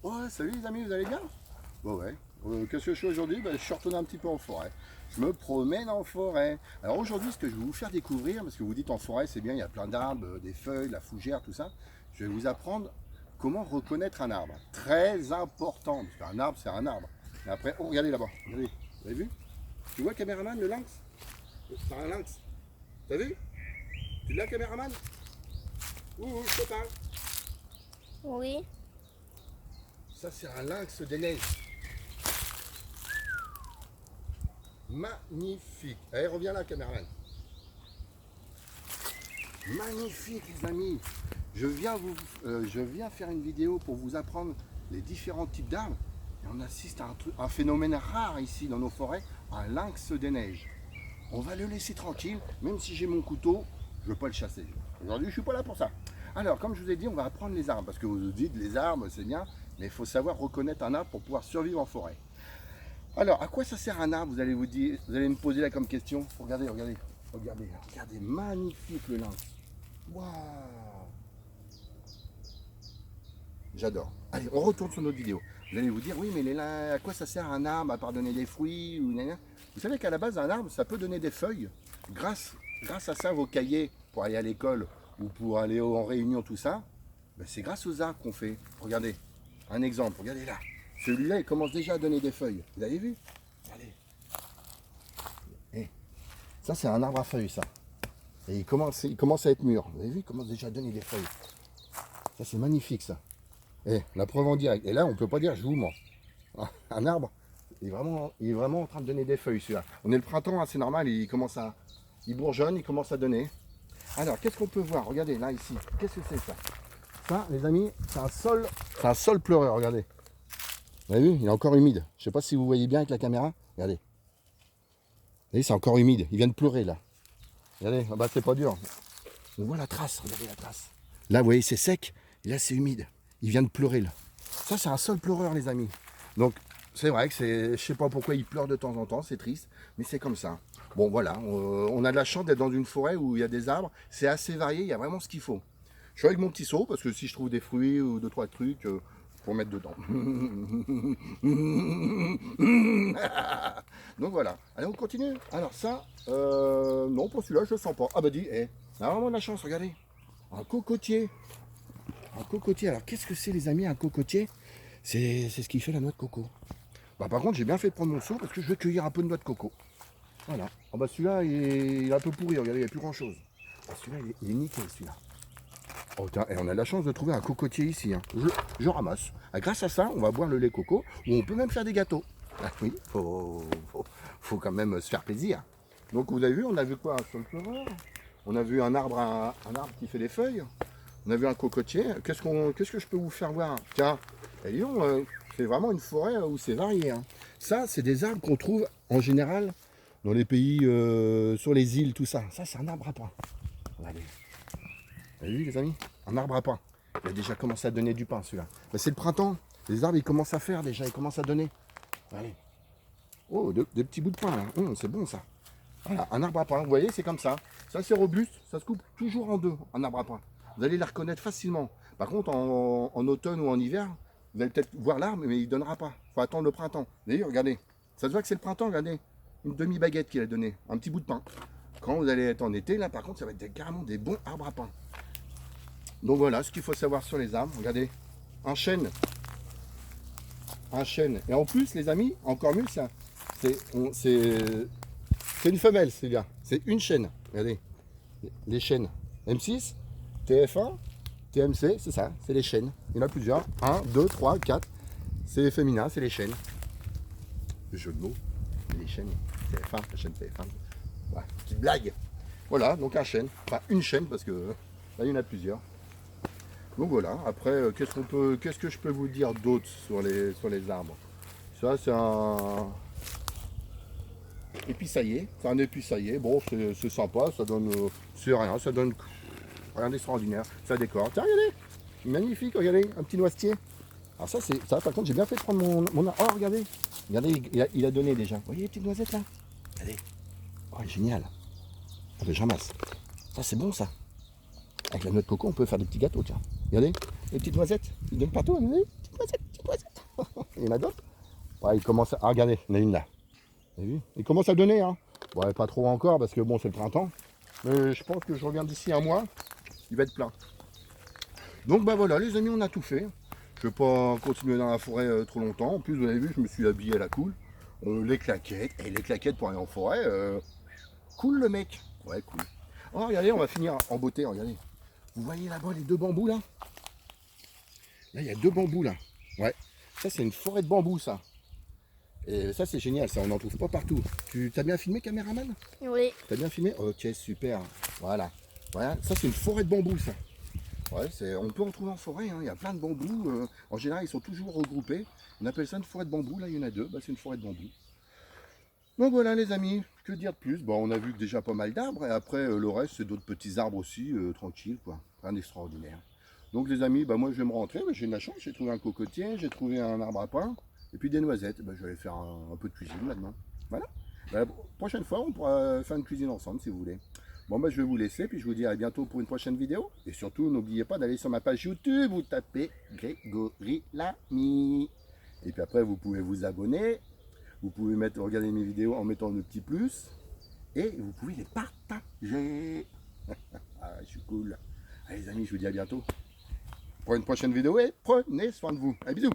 Ouais, salut les amis, vous allez bien? Bon ouais. Qu'est-ce que je fais aujourd'hui? Je suis retourné un petit peu en forêt. Je me promène en forêt. Alors aujourd'hui, ce que je vais vous faire découvrir, parce que vous dites en forêt, c'est bien, il y a plein d'arbres, des feuilles, la fougère, tout ça. Je vais vous apprendre comment reconnaître un arbre. Très important, parce qu'un arbre, c'est un arbre. Et après, oh, regardez là-bas, regardez. Vous avez vu? Tu vois, caméraman, le lynx? C'est un lynx. T'as vu? Tu l'as, caméraman? Ouh, je te parle. Oui, Ça, c'est un lynx des neiges. Magnifique. Allez, reviens là, caméraman. Magnifique, les amis. Je viens faire une vidéo pour vous apprendre les différents types d'arbres. Et on assiste à un phénomène rare ici dans nos forêts, un lynx des neiges. On va le laisser tranquille, même si j'ai mon couteau, je ne veux pas le chasser. Aujourd'hui, je ne suis pas là pour ça. Alors, comme je vous ai dit, on va apprendre les arbres, parce que vous dites les arbres, c'est bien, mais il faut savoir reconnaître un arbre pour pouvoir survivre en forêt. Alors, à quoi ça sert un arbre, vous allez vous allez me poser là comme question. Regardez, regardez, regardez, regardez, magnifique le lynx. Waouh! J'adore. Allez, on retourne sur notre vidéo. Vous allez vous dire, oui, mais à quoi ça sert un arbre à part donner des fruits ou gna gna. Vous savez qu'à la base, un arbre, ça peut donner des feuilles. Grâce à ça, vos cahiers pour aller à l'école ou pour aller en réunion, tout ça, c'est grâce aux arbres qu'on fait. Regardez, un exemple, regardez là. Celui-là, il commence déjà à donner des feuilles. Vous avez vu? Regardez. Eh, ça, c'est un arbre à feuilles, ça. Et il commence à être mûr. Vous avez vu? Il commence déjà à donner des feuilles. Ça, c'est magnifique, ça. Et la preuve en direct. Et là, on ne peut pas dire je vous mens. Un arbre, il est vraiment en train de donner des feuilles, celui-là. On est le printemps, hein, c'est normal, il bourgeonne, il commence à donner. Alors, qu'est-ce qu'on peut voir? Regardez, là, ici. Qu'est-ce que c'est, ça? Ça, les amis, c'est un sol pleureur, regardez. Vous avez vu? Il est encore humide. Je ne sais pas si vous voyez bien avec la caméra. Regardez. Vous voyez, c'est encore humide. Il vient de pleurer, là. Regardez, ah bah, c'est pas dur. On voit la trace, regardez la trace. Là, vous voyez, c'est sec, et là, c'est humide. Il vient de pleurer, là. Ça, c'est un sol pleureur, les amis. Donc, c'est vrai que je sais pas pourquoi il pleure de temps en temps, c'est triste, mais c'est comme ça. Bon, voilà, on a de la chance d'être dans une forêt où il y a des arbres. C'est assez varié, il y a vraiment ce qu'il faut. Je suis avec mon petit seau, parce que si je trouve des fruits ou deux, trois trucs, pour mettre dedans. Donc voilà. Allez, on continue. Alors ça, non, pour celui-là, je le sens pas. Ah bah dis, on a vraiment de la chance, regardez. Un cocotier. Un cocotier. Alors qu'est-ce que c'est, les amis, un cocotier? C'est ce qui fait la noix de coco. Bah, par contre, j'ai bien fait de prendre mon seau parce que je vais cueillir un peu de noix de coco. Voilà. Ah bah celui-là, il est un peu pourri, regardez, il n'y a plus grand-chose. Ah, celui-là, il est nickel, celui-là. Oh, tiens, et on a la chance de trouver un cocotier ici. Hein. Je ramasse. Ah, grâce à ça, on va boire le lait coco, ou on peut même faire des gâteaux. Ah oui, faut quand même se faire plaisir. Donc vous avez vu, on a vu quoi? Un sol pleureur. On a vu un arbre qui fait des feuilles. On a vu un cocotier. Qu'est-ce que je peux vous faire voir? Tiens, et Lyon, c'est vraiment une forêt où c'est varié. Hein. Ça, c'est des arbres qu'on trouve en général dans les pays, sur les îles, tout ça. Ça, c'est un arbre à pain. Regardez. Vous avez vu, les amis? Un arbre à pain. Il a déjà commencé à donner du pain, celui-là. C'est le printemps. Les arbres, ils commencent à faire déjà. Ils commencent à donner. Allez. Oh, des petits bouts de pain, là. C'est bon, ça. Voilà, un arbre à pain. Vous voyez, c'est comme ça. Ça, c'est robuste. Ça se coupe toujours en deux, un arbre à pain. Vous allez la reconnaître facilement. Par contre, en automne ou en hiver, vous allez peut-être voir l'arbre, mais il ne donnera pas. Il faut attendre le printemps. D'ailleurs, regardez. Ça se voit que c'est le printemps, regardez. Une demi-baguette qu'il a donné. Un petit bout de pain. Quand vous allez être en été, là, par contre, ça va être carrément des bons arbres à pain. Donc voilà ce qu'il faut savoir sur les arbres. Regardez, un chêne. Un chêne. Et en plus, les amis, encore mieux, c'est une femelle, c'est bien. C'est une chaîne. Regardez, les chaînes. M6, TF1, TMC, c'est ça, c'est les chaînes. Il y en a plusieurs. 1, 2, 3, 4. C'est féminin, c'est les chaînes. Le jeu de mots. Les chaînes. TF1, la chaîne TF1. Voilà, petite blague. Voilà, donc un chêne. Enfin, une chaîne, parce que là, il y en a plusieurs. Donc voilà, après, qu'est-ce que je peux vous dire d'autre sur les arbres? Ça, c'est un épissailler. C'est un épissailler. Bon, c'est sympa, ça donne. C'est rien, ça donne rien d'extraordinaire. Ça décore. Tiens, regardez! Magnifique, regardez, un petit noisetier. Alors ça, par contre, j'ai bien fait de prendre mon. Oh, regardez! Regardez, il a donné déjà. Vous voyez les petites noisettes là? Regardez. Oh, génial. Ah, ben, je ramasse. Ça, c'est bon, ça. Avec la noix de coco, on peut faire des petits gâteaux, tiens. Regardez, les petites noisettes. Ils donnent partout, regardez. Petites noisettes, petites noisettes. il y en a d'autres. Ouais, il commence à... Ah, regardez, il y en a une là. Vous avez vu? Il commence à donner, hein. Ouais, pas trop encore parce que bon, c'est le printemps. Mais je pense que je reviens d'ici un mois, il va être plein. Donc bah voilà, les amis, on a tout fait. Je ne vais pas continuer dans la forêt trop longtemps. En plus, vous avez vu, je me suis habillé à la cool. Les claquettes, et les claquettes pour aller en forêt, cool le mec. Ouais, cool. Oh, regardez, on va finir en beauté, regardez. Vous voyez là-bas les deux bambous là? Là, il y a deux bambous là. Ouais, ça c'est une forêt de bambous ça. Et ça c'est génial, ça on n'en trouve pas partout. Tu t'as bien filmé, caméraman? Oui. T'as bien filmé? Ok, super. Voilà. Voilà, ça c'est une forêt de bambous ça. Ouais, on peut en trouver en forêt, hein. Il y a plein de bambous. En général, ils sont toujours regroupés. On appelle ça une forêt de bambous. Là, il y en a deux. Bah, c'est une forêt de bambous. Donc voilà, les amis. Que dire de plus? Bon, on a vu que déjà pas mal d'arbres. Et après, le reste, c'est d'autres petits arbres aussi, tranquilles, quoi. Rien d'extraordinaire. Donc, les amis, bah, moi, je vais me rentrer. Bah, j'ai de la chance. J'ai trouvé un cocotier. J'ai trouvé un arbre à pain. Et puis des noisettes. Bah, je vais aller faire un peu de cuisine maintenant. Voilà. Bah, prochaine fois, on pourra faire une cuisine ensemble, si vous voulez. Bon, bah, je vais vous laisser, puis je vous dis à bientôt pour une prochaine vidéo. Et surtout, n'oubliez pas d'aller sur ma page YouTube, vous tapez Grégory Lamy. Et puis après, vous pouvez vous abonner, vous pouvez regarder mes vidéos en mettant le petit plus, et vous pouvez les partager. Ah, je suis cool. Allez les amis, je vous dis à bientôt pour une prochaine vidéo, et prenez soin de vous. Allez, bisous.